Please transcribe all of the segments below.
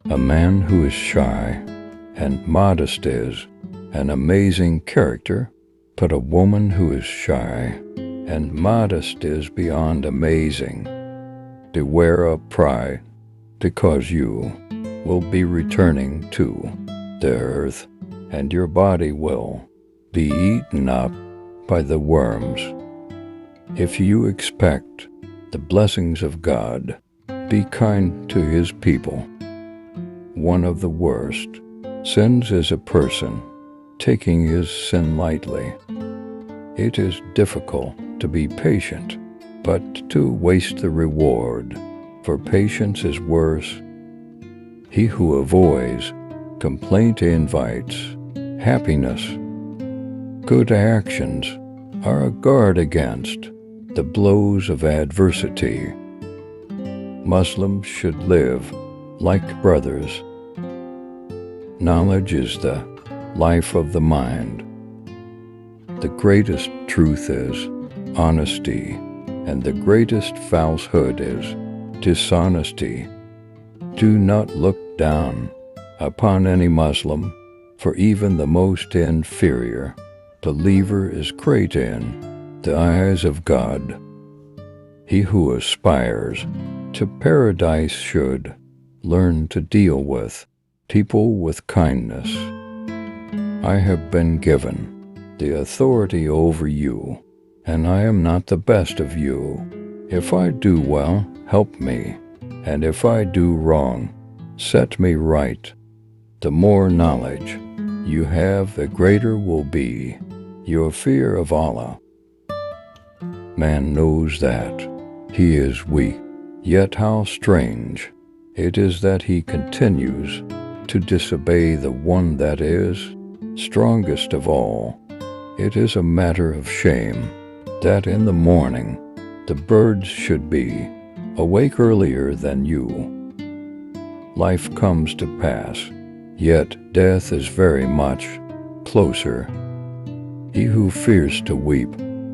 A man who is shy and modest is an amazing character, but a woman who is shy and modest is beyond amazing. Beware of pride, because you will be returning to the earth, and your body will be eaten up by the worms. If you expect the blessings of God, be kind to His people. One of the worst sins is a person taking his sin lightly. It is difficult to be patient, but to waste the reward for patience is worse. He who avoids complaint invites happiness. Good actions are a guard against the blows of adversity. Muslims should live like brothers. Knowledge is the life of the mind. The greatest truth is honesty, and the greatest falsehood is dishonesty. Do not look down upon any Muslim, for even the most inferior believer is great in the eyes of God. He who aspires to paradise should learn to deal with people with kindness. I have been given the authority over you, and I am not the best of you. If I do well, help me, and if I do wrong, set me right. The more knowledge you have, the greater will be your fear of Allah. Man knows that he is weak, yet how strange it is that he continues to disobey the one that is strongest of all. It is a matter of shame that in the morning the birds should be awake earlier than you. Life comes to pass, yet death is very much closer. He who fears to weep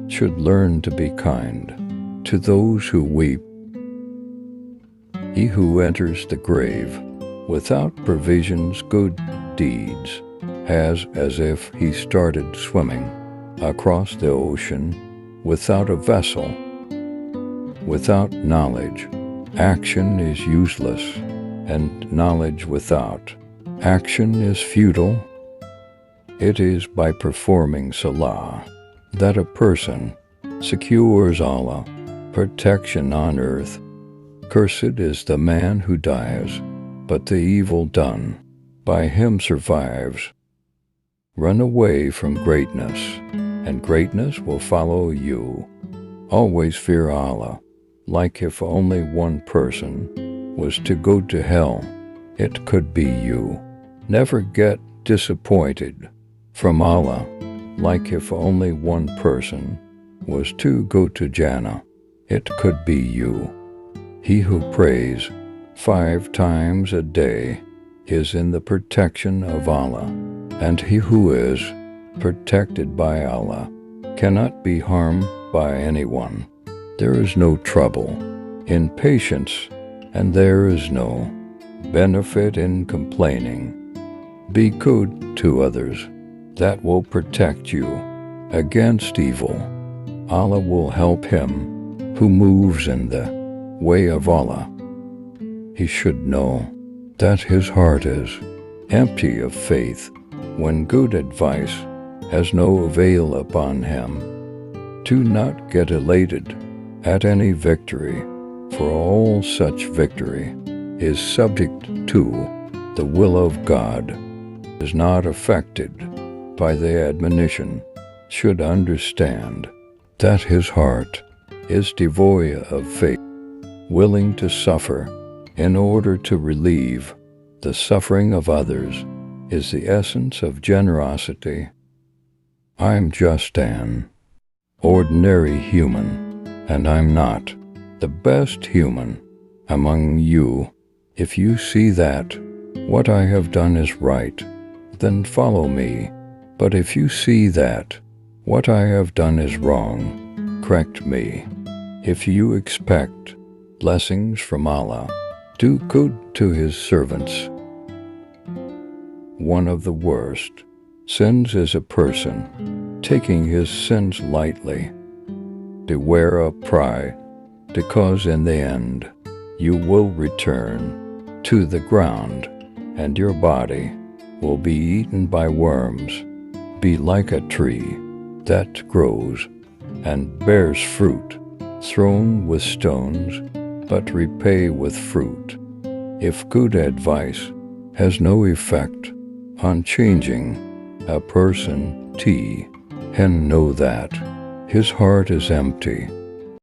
should learn to be kind to those who weep. He who enters the grave without provisions, good deeds, has as if he started swimming across the ocean without a vessel. Without knowledge, action is useless, and knowledge without action is futile. It is by performing salah that a person secures Allah protection on earth. Cursed is the man who dies, but the evil done by him survives. Run away from greatness, and greatness will follow you. Always fear Allah, like if only one person was to go to hell, it could be you. Never get disappointed from Allah, like if only one person was to go to Jannah, it could be you. He who prays 5 times a day is in the protection of Allah, and he who is protected by Allah cannot be harmed by anyone. There is no trouble in patience, and there is no benefit in complaining. Be good to others. That will protect you against evil. Allah will help him who moves in the way of Allah. He should know that his heart is empty of faith when good advice has no avail upon him. Do not get elated at any victory, for all such victory is subject to the will of God, is not affected by the admonition, should understand that his heart is devoid of faith, willing to suffer in order to relieve the suffering of others is the essence of generosity. I'm just an ordinary human, and I'm not the best human among you. If you see that what I have done is right, then follow me. But if you see that what I have done is wrong, correct me. If you expect blessings from Allah, do good to His servants one of the worst. Sins is a person taking his sins lightly. Beware of pride, because in the end you will return to the ground, and your body will be eaten by worms. Be like a tree that grows and bears fruit, thrown with stones, but repay with fruit. If good advice has no effect on changing a person, know that his heart is empty.